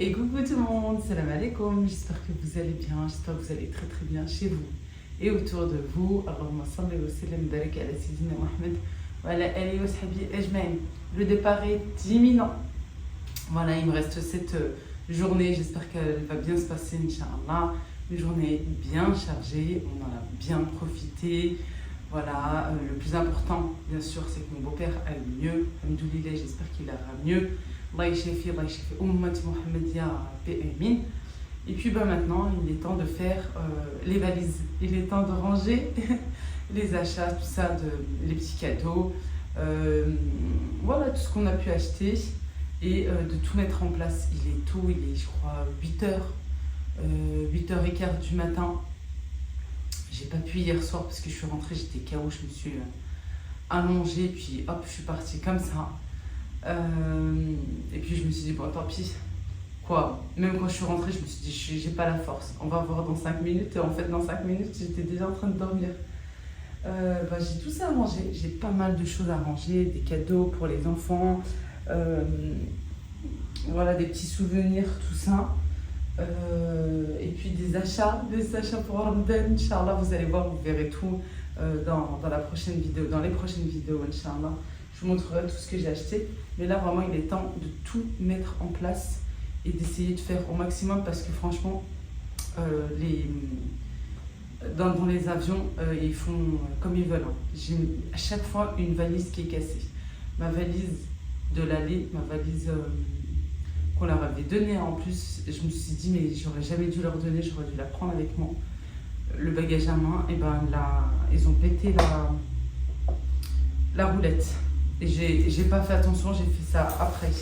Et coucou tout le monde, salam alaikum, j'espère que vous allez bien, j'espère que vous allez très très bien chez vous et autour de vous. Allahumma salli wa sallim barik ala sayyidina Mohamed wa ala alihi wa sahbihi ajma'in. Le départ est imminent. Voilà, il me reste cette journée, j'espère qu'elle va bien se passer, Inch'Allah. Une journée bien chargée, on en a bien profité. Voilà, le plus important, bien sûr, c'est que mon beau-père aille mieux. Alhamdoulilah, j'espère qu'il ira mieux. Allah yashafi, Ummat Muhammadiyya Amin. Et puis maintenant, il est temps de faire les valises. Il est temps de ranger les achats, tout ça, les petits cadeaux. Voilà tout ce qu'on a pu acheter et de tout mettre en place. Il est tôt, il est, je crois, 8h15 du matin. J'ai pas pu hier soir parce que je suis rentrée, j'étais KO, je me suis allongée, puis hop, je suis partie comme ça. Et puis je me suis dit, bon, tant pis. Quoi, même quand je suis rentrée, je me suis dit, j'ai pas la force. On va voir dans 5 minutes. Et en fait, dans 5 minutes, j'étais déjà en train de dormir. J'ai tout ça à ranger. J'ai pas mal de choses à ranger, des cadeaux pour les enfants. Voilà, des petits souvenirs, tout ça. Et puis des achats pour Ramadan, Inch'Allah, vous allez voir, vous verrez tout dans la prochaine vidéo, dans les prochaines vidéos, Inch'Allah. Je vous montrerai tout ce que j'ai acheté. Mais là, vraiment, il est temps de tout mettre en place et d'essayer de faire au maximum parce que franchement, dans les avions, ils font comme ils veulent. J'ai à chaque fois une valise qui est cassée. Ma valise de l'aller, ma valise qu'on leur avait donnée en plus, je me suis dit, mais j'aurais jamais dû leur donner, j'aurais dû la prendre avec moi. Le bagage à main, et ben là, ils ont pété la roulette. Et j'ai pas fait attention, j'ai fait ça après.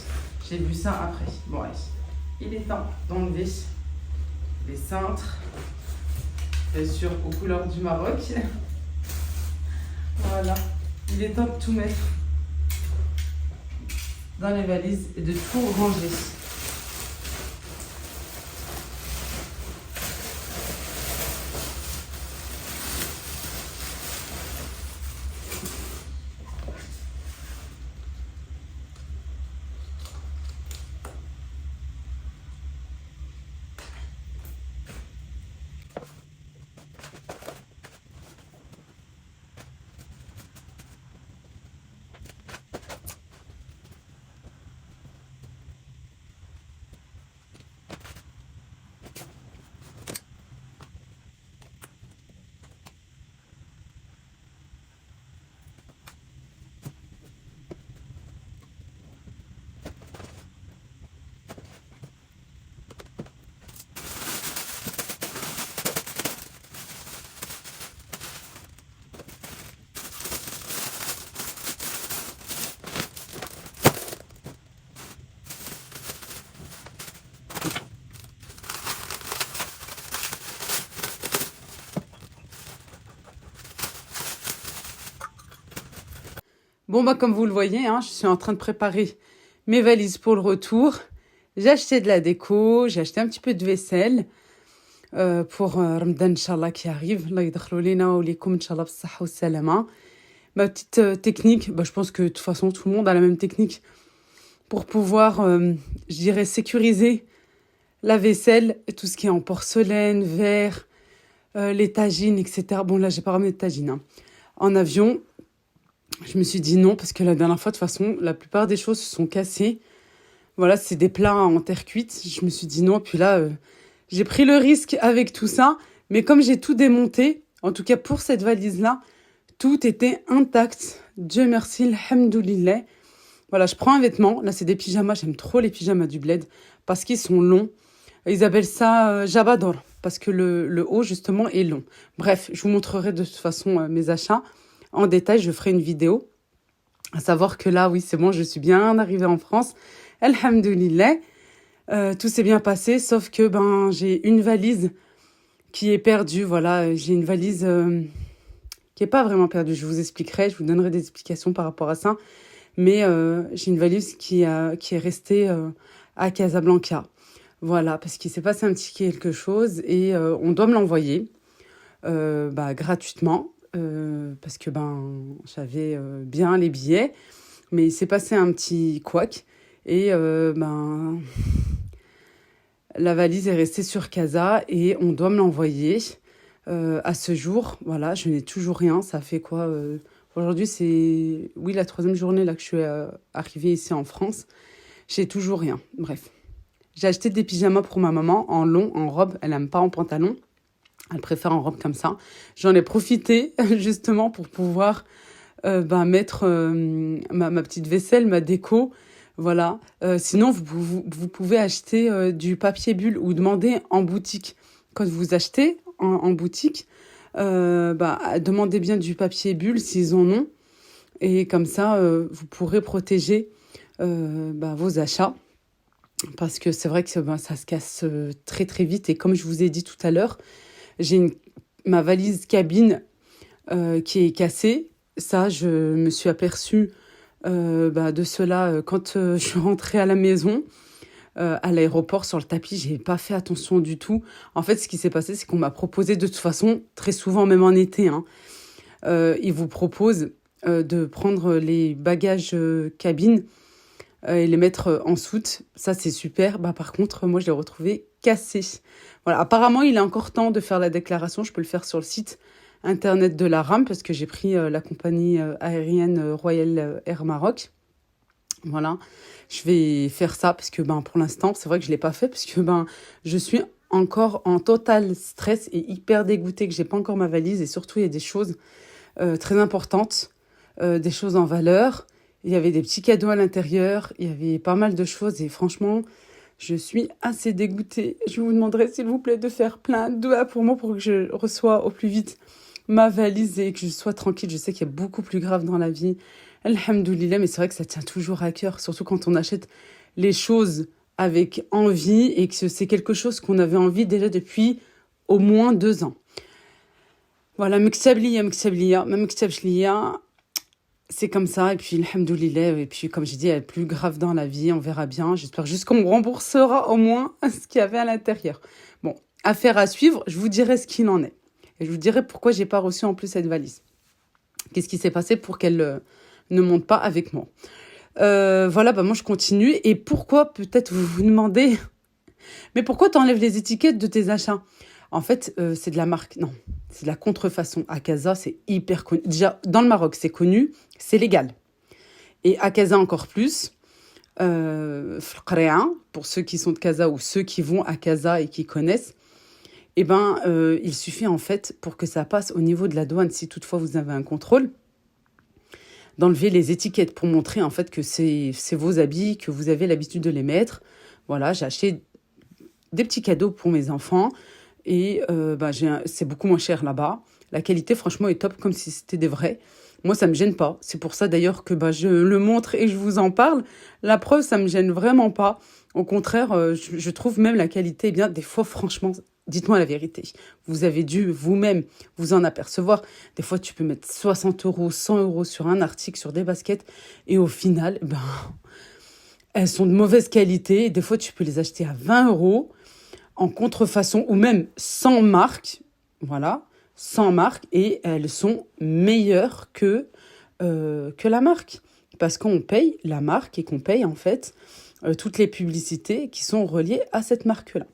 J'ai vu ça après. Bon, allez. Il est temps d'enlever les cintres, bien sûr aux couleurs du Maroc. Voilà. Il est temps de tout mettre dans les valises et de tout ranger. Bon, comme vous le voyez, je suis en train de préparer mes valises pour le retour. J'ai acheté de la déco, j'ai acheté un petit peu de vaisselle pour Ramadan, Inch'Allah, qui arrive. Allah yadkhlu lina wa likum, Inch'Allah, bis-sahha wa salama. Ma petite technique, je pense que de toute façon, tout le monde a la même technique pour pouvoir, je dirais, sécuriser la vaisselle, tout ce qui est en porcelaine, verre, les tagines, etc. Bon, là, j'ai pas ramené de tagines. En avion, je me suis dit non, parce que la dernière fois, de toute façon, la plupart des choses se sont cassées. Voilà, c'est des plats en terre cuite. Je me suis dit non, puis là, j'ai pris le risque avec tout ça. Mais comme j'ai tout démonté, en tout cas pour cette valise-là, tout était intact. Dieu merci, alhamdoulilah. Voilà, je prends un vêtement. Là, c'est des pyjamas. J'aime trop les pyjamas du bled parce qu'ils sont longs. Ils appellent ça jabador parce que le haut, justement, est long. Bref, je vous montrerai de toute façon mes achats. En détail, je ferai une vidéo. À savoir que là, oui, c'est bon, je suis bien arrivée en France. Alhamdoulilah. Tout s'est bien passé, sauf que j'ai une valise qui est perdue. Voilà, j'ai une valise qui n'est pas vraiment perdue. Je vous expliquerai, je vous donnerai des explications par rapport à ça. Mais j'ai une valise qui est restée à Casablanca. Voilà, parce qu'il s'est passé un petit quelque chose et on doit me l'envoyer gratuitement. Parce que j'avais bien les billets, mais il s'est passé un petit couac et La valise est restée sur Casa et on doit me l'envoyer. À ce jour, voilà, je n'ai toujours rien. Ça fait quoi aujourd'hui, c'est oui la troisième journée là que je suis arrivée ici en France. J'ai toujours rien. Bref, j'ai acheté des pyjamas pour ma maman en long, en robe. Elle aime pas en pantalon. Elle préfère en robe comme ça. J'en ai profité justement pour pouvoir mettre ma petite vaisselle, ma déco. Voilà. Sinon, vous pouvez acheter du papier bulle ou demander en boutique. Quand vous achetez en boutique, demandez bien du papier bulle s'ils en ont. Et comme ça, vous pourrez protéger vos achats. Parce que c'est vrai que ça se casse très très vite. Et comme je vous ai dit tout à l'heure, j'ai ma valise cabine qui est cassée. Ça, je me suis aperçue de cela quand je suis rentrée à la maison, à l'aéroport, sur le tapis. J'ai pas fait attention du tout. En fait, ce qui s'est passé, c'est qu'on m'a proposé de toute façon, très souvent, même en été, ils vous proposent de prendre les bagages cabine et les mettre en soute. Ça, c'est super. Par contre, moi, je l'ai retrouvé cassé. Voilà. Apparemment, il est encore temps de faire la déclaration. Je peux le faire sur le site internet de la RAM parce que j'ai pris la compagnie aérienne Royal Air Maroc. Voilà. Je vais faire ça parce que pour l'instant, c'est vrai que je ne l'ai pas fait parce que je suis encore en total stress et hyper dégoûtée que j'ai pas encore ma valise. Et surtout, il y a des choses très importantes, des choses en valeur. Il y avait des petits cadeaux à l'intérieur, il y avait pas mal de choses et franchement, je suis assez dégoûtée. Je vous demanderai s'il vous plaît de faire plein de doigts pour moi pour que je reçoive au plus vite ma valise et que je sois tranquille. Je sais qu'il y a beaucoup plus grave dans la vie. Alhamdoulilah, mais c'est vrai que ça tient toujours à cœur, surtout quand on achète les choses avec envie et que c'est quelque chose qu'on avait envie déjà depuis au moins 2 ans. Voilà, mktablia, c'est comme ça, et puis alhamdoulilah, et puis comme j'ai dit, elle est plus grave dans la vie, on verra bien. J'espère juste qu'on me remboursera au moins ce qu'il y avait à l'intérieur. Bon, affaire à suivre, je vous dirai ce qu'il en est. Et je vous dirai pourquoi j'ai pas reçu en plus cette valise. Qu'est-ce qui s'est passé pour qu'elle ne monte pas avec moi. Voilà, moi je continue. Et pourquoi, peut-être vous vous demandez, mais pourquoi tu enlèves les étiquettes de tes achats ? En fait, c'est de la marque. Non, c'est de la contrefaçon. À Casa, c'est hyper connu. Déjà, dans le Maroc, c'est connu, c'est légal. Et à Casa, encore plus. Pour ceux qui sont de Casa ou ceux qui vont à Casa et qui connaissent, il suffit en fait, pour que ça passe au niveau de la douane, si toutefois vous avez un contrôle, d'enlever les étiquettes pour montrer en fait que c'est vos habits, que vous avez l'habitude de les mettre. Voilà, j'ai acheté des petits cadeaux pour mes enfants. Et c'est beaucoup moins cher là-bas. La qualité, franchement, est top, comme si c'était des vrais. Moi, ça me gêne pas. C'est pour ça, d'ailleurs, que je le montre et je vous en parle. La preuve, ça me gêne vraiment pas. Au contraire, je trouve même la qualité bien. Des fois, franchement, dites-moi la vérité. Vous avez dû vous-même vous en apercevoir. Des fois, tu peux mettre 60 €, 100 € sur un article, sur des baskets. Et au final, elles sont de mauvaise qualité. Et des fois, tu peux les acheter à 20 € en contrefaçon ou même sans marque, voilà, sans marque, et elles sont meilleures que la marque. Parce qu'on paye la marque et qu'on paye en fait toutes les publicités qui sont reliées à cette marque-là.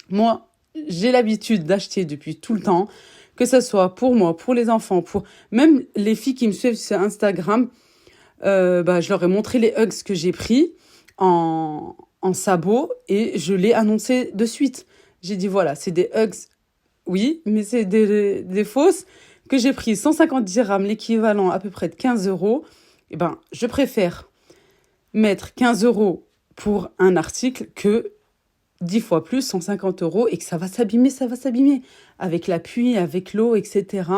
Moi, j'ai l'habitude d'acheter depuis tout le temps, que ce soit pour moi, pour les enfants, pour même les filles qui me suivent sur Instagram, je leur ai montré les Uggs que j'ai pris en sabot et je l'ai annoncé de suite. J'ai dit voilà, c'est des Uggs, oui, mais c'est des fausses que j'ai pris 150 dirhams, l'équivalent à peu près de 15 €. Je préfère mettre 15 € pour un article que 10 fois plus, 150 € et que ça va s'abîmer. Avec la pluie, avec l'eau, etc.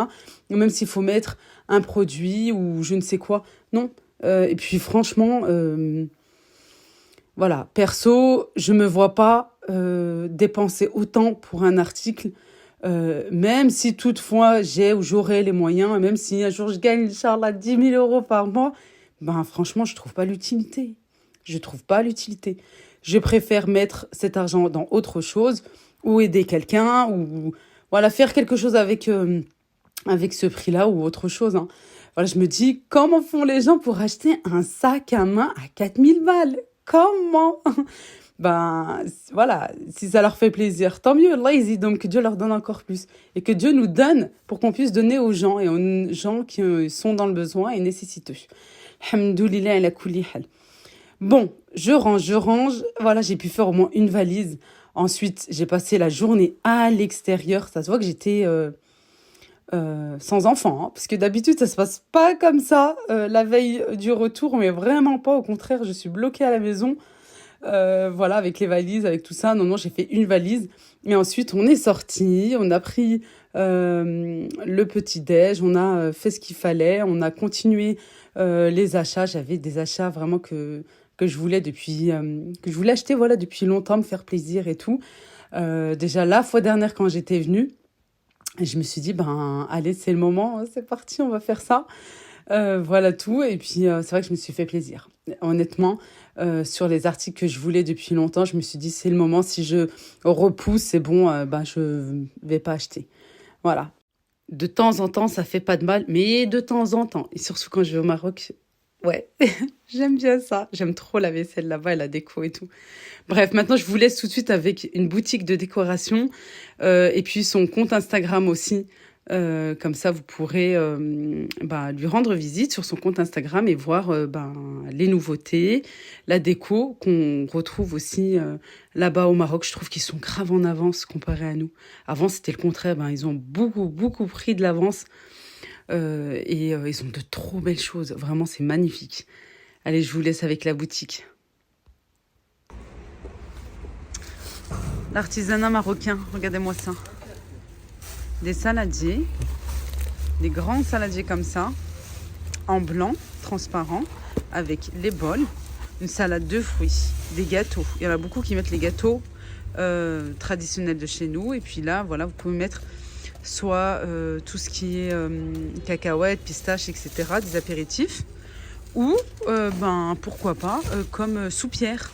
Même s'il faut mettre un produit ou je ne sais quoi. Non. Et puis franchement... Voilà, perso, je me vois pas dépenser autant pour un article, même si toutefois j'ai ou j'aurai les moyens, même si un jour je gagne, Inch'Allah, 10 000 € par mois, franchement, je trouve pas l'utilité. Je préfère mettre cet argent dans autre chose, ou aider quelqu'un, ou voilà, faire quelque chose avec ce prix-là, ou autre chose. Voilà, je me dis, comment font les gens pour acheter un sac à main à 4 000 balles ? comment? Ben voilà, si ça leur fait plaisir, tant mieux. Allah donc que Dieu leur donne encore plus. Et que Dieu nous donne pour qu'on puisse donner aux gens et aux gens qui sont dans le besoin et nécessiteux. Alhamdoulilah ala kulli hal. Bon, je range. Voilà, j'ai pu faire au moins une valise. Ensuite, j'ai passé la journée à l'extérieur. Ça se voit que j'étais sans enfant, hein, parce que d'habitude, ça se passe pas comme ça la veille du retour, mais vraiment pas. Au contraire, je suis bloquée à la maison. Voilà, avec les valises, avec tout ça. Non, j'ai fait une valise. Et ensuite, on est sorti, on a pris le petit-déj, on a fait ce qu'il fallait, on a continué les achats. J'avais des achats vraiment que je voulais que je voulais acheter, voilà, depuis longtemps, me faire plaisir et tout. Déjà, la fois dernière, quand j'étais venue, je me suis dit, ben, allez, c'est le moment, c'est parti, on va faire ça. Voilà tout. Et puis, c'est vrai que je me suis fait plaisir. Honnêtement, sur les articles que je voulais depuis longtemps, je me suis dit, c'est le moment. Si je repousse, c'est bon, ben, je vais pas acheter. Voilà. De temps en temps, ça fait pas de mal, mais de temps en temps. Et surtout quand je vais au Maroc, ouais, j'aime bien ça. J'aime trop la vaisselle là-bas et la déco et tout. Bref, maintenant, je vous laisse tout de suite avec une boutique de décoration et puis son compte Instagram aussi. Comme ça, vous pourrez lui rendre visite sur son compte Instagram et voir les nouveautés, la déco qu'on retrouve aussi là-bas au Maroc. Je trouve qu'ils sont grave en avance comparé à nous. Avant, c'était le contraire. Ils ont beaucoup pris de l'avance et ils ont de trop belles choses. Vraiment, c'est magnifique. Allez, je vous laisse avec la boutique. L'artisanat marocain, regardez-moi ça. Des saladiers, des grands saladiers comme ça, en blanc, transparent, avec les bols, une salade de fruits, des gâteaux. Il y en a beaucoup qui mettent les gâteaux traditionnels de chez nous. Et puis là, voilà, vous pouvez mettre soit tout ce qui est cacahuètes, pistaches, etc., des apéritifs. Ou, pourquoi pas, comme soupière.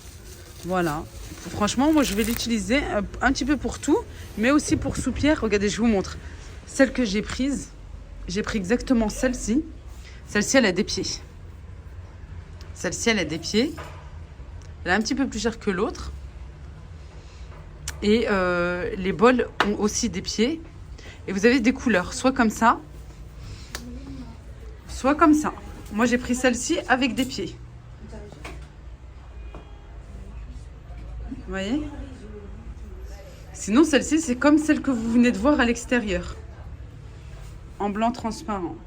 Voilà. Franchement, moi, je vais l'utiliser un petit peu pour tout, mais aussi pour soupière. Regardez, je vous montre. Celle que j'ai prise, j'ai pris exactement celle-ci. Celle-ci, elle a des pieds. Celle-ci, elle a des pieds. Elle est un petit peu plus chère que l'autre. Et les bols ont aussi des pieds. Et vous avez des couleurs, soit comme ça, soit comme ça. Moi, j'ai pris celle-ci avec des pieds. Vous voyez? Sinon, celle-ci, c'est comme celle que vous venez de voir à l'extérieur. En blanc transparent.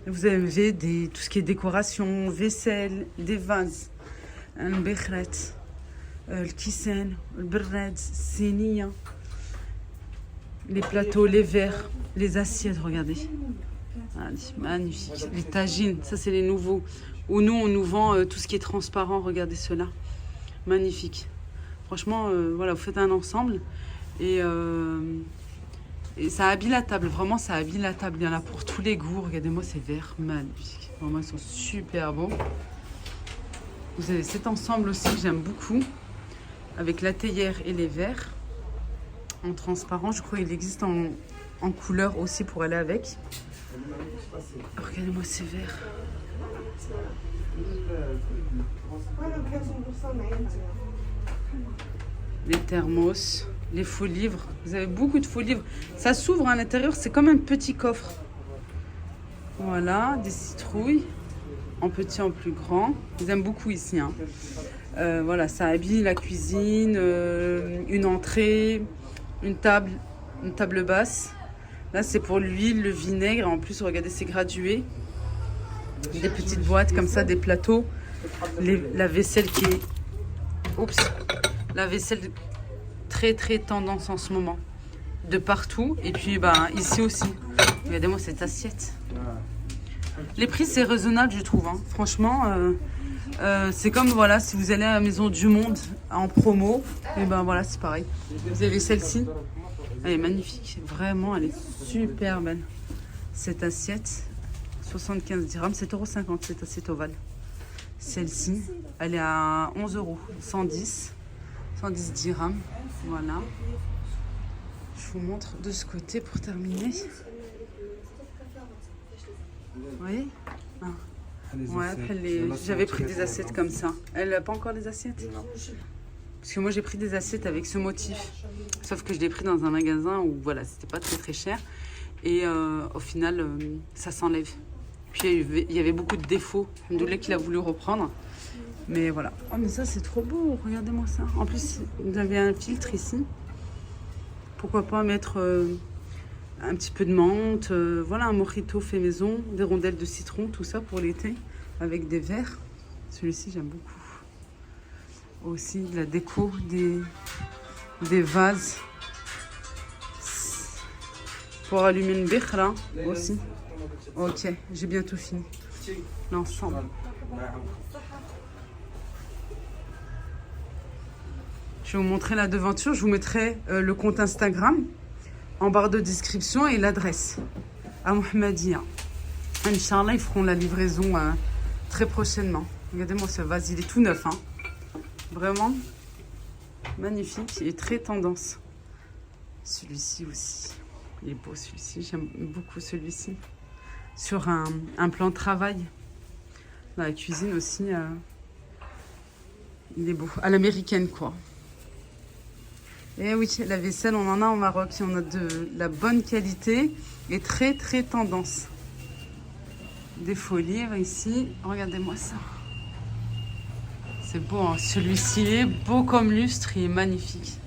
Vous avez tout ce qui est décoration, vaisselle, des vases, un bekhret, le kissen, le berred, sénia, les plateaux, les verres, les assiettes, regardez. Allez, magnifique. Les tagines, ça c'est les nouveaux. Où nous, on nous vend tout ce qui est transparent, regardez cela. Magnifique. Franchement, voilà, vous faites un ensemble et ça habille la table. Vraiment, ça habille la table. Il y en a pour tous les goûts. Regardez-moi ces verres, magnifiques. Vraiment, ils sont super beaux. Vous avez cet ensemble aussi que j'aime beaucoup, avec la théière et les verres en transparent. Je crois qu'il existe en couleur aussi pour aller avec. Regardez-moi ces verres. Les thermos, les faux livres. Vous avez beaucoup de faux livres. Ça s'ouvre à l'intérieur, c'est comme un petit coffre. Voilà, des citrouilles, en petit, en plus grand. Ils aiment beaucoup ici. Hein. Voilà, ça habille la cuisine, une entrée, une table basse. Là, c'est pour l'huile, le vinaigre. En plus, regardez, c'est gradué. Des petites boîtes comme ça, des plateaux. La vaisselle qui est... Oups. La vaisselle très tendance en ce moment. De partout. Et puis, ici aussi. Regardez-moi cette assiette. Les prix, c'est raisonnable, je trouve. Hein. Franchement, c'est comme, voilà, si vous allez à la Maison du Monde en promo. Et voilà, c'est pareil. Vous avez celle-ci. Elle est magnifique. Vraiment, elle est super belle. Cette assiette, 75 dirhams, 7,50 €, cette assiette ovale. Celle-ci, elle est à 11 €, 110 dirhams. Voilà. Je vous montre de ce côté pour terminer. Vous voyez? Ouais, après j'avais pris des assiettes comme ça. Elle n'a pas encore les assiettes? Non. Parce que moi j'ai pris des assiettes avec ce motif. Sauf que je l'ai pris dans un magasin où voilà, c'était pas très très cher. Et au final, ça s'enlève. Puis il y avait beaucoup de défauts. Alhamdoulilah qu'il a voulu reprendre. Mais voilà. Oh mais ça c'est trop beau, regardez-moi ça. En plus, vous avez un filtre ici. Pourquoi pas mettre un petit peu de menthe. Voilà, un mojito fait maison, des rondelles de citron, tout ça pour l'été. Avec des verres. Celui-ci j'aime beaucoup. Aussi de la déco, des vases. Pour allumer une bikhra aussi. Ok, j'ai bientôt fini. L'ensemble. Je vais vous montrer la devanture. Je vous mettrai le compte Instagram en barre de description et l'adresse à Mohammedia. Inch'Allah, ils feront la livraison très prochainement. Regardez-moi ce vase, il est tout neuf. Hein. Vraiment magnifique et très tendance. Celui-ci aussi. Il est beau celui-ci, j'aime beaucoup celui-ci. Sur un plan de travail. Dans la cuisine aussi, il est beau. À l'américaine quoi. Et oui, la vaisselle, on en a au Maroc. On a de la bonne qualité et très très tendance. Des faux livres ici. Regardez-moi ça. C'est beau, hein. Celui-ci est beau comme lustre, il est magnifique.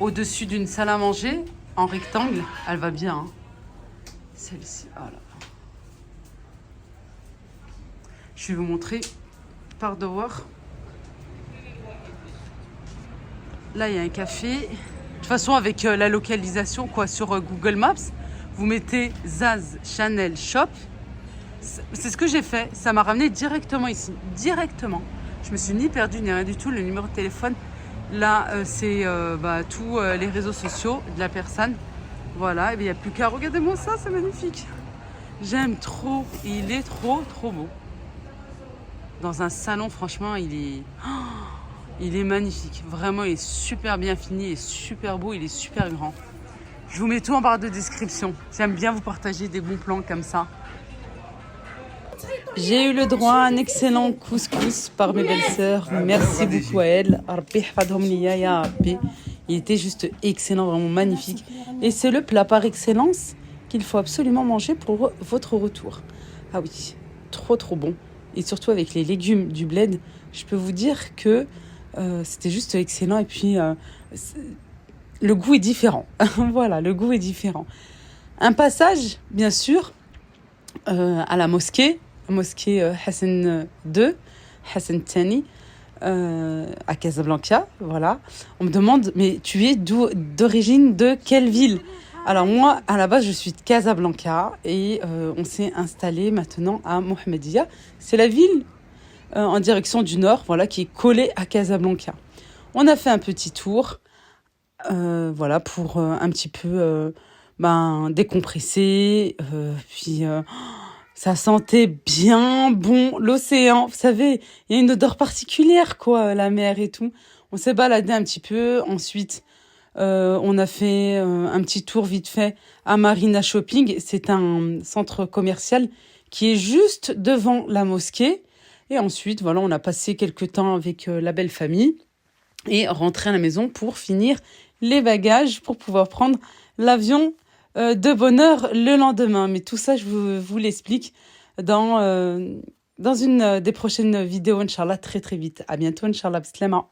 Au-dessus d'une salle à manger, en rectangle, elle va bien. Hein. Celle-ci, oh là là. Je vais vous montrer par dehors. Là, il y a un café. De toute façon, avec la localisation quoi, sur Google Maps, vous mettez Zaz Chanel Shop. C'est ce que j'ai fait. Ça m'a ramené directement ici. Directement. Je me suis ni perdue ni rien du tout. Le numéro de téléphone, là, c'est tous les réseaux sociaux de la personne. Voilà. Et il n'y a plus qu'à. Regardez-moi ça, c'est magnifique. J'aime trop. Il est trop, trop beau. Dans un salon, franchement, il est magnifique. Vraiment, il est super bien fini. Il est super beau. Il est super grand. Je vous mets tout en barre de description. J'aime bien vous partager des bons plans comme ça. J'ai eu le droit à un excellent couscous par mes belles-sœurs. Merci beaucoup à elles. Il était juste excellent, vraiment magnifique. Et c'est le plat par excellence qu'il faut absolument manger pour votre retour. Ah oui, trop trop bon. Et surtout avec les légumes du bled, je peux vous dire que c'était juste excellent. Et puis, le goût est différent. Voilà, le goût est différent. Un passage, bien sûr, à la mosquée Hassan II, Hassan Thani, à Casablanca, voilà. On me demande, mais tu es d'origine de quelle ville? Alors moi, à la base, je suis de Casablanca et on s'est installé maintenant à Mohammedia. C'est la ville en direction du nord, voilà, qui est collée à Casablanca. On a fait un petit tour, voilà, pour un petit peu décompresser, puis... ça sentait bien bon l'océan. Vous savez, il y a une odeur particulière, quoi, la mer et tout. On s'est baladé un petit peu. Ensuite, on a fait un petit tour vite fait à Marina Shopping. C'est un centre commercial qui est juste devant la mosquée. Et ensuite, voilà, on a passé quelques temps avec la belle famille et rentré à la maison pour finir les bagages pour pouvoir prendre l'avion de bonne heure le lendemain. Mais tout ça, je vous l'explique dans une des prochaines vidéos, Inch'Allah, très très vite. À bientôt, Inch'Allah. Bislama.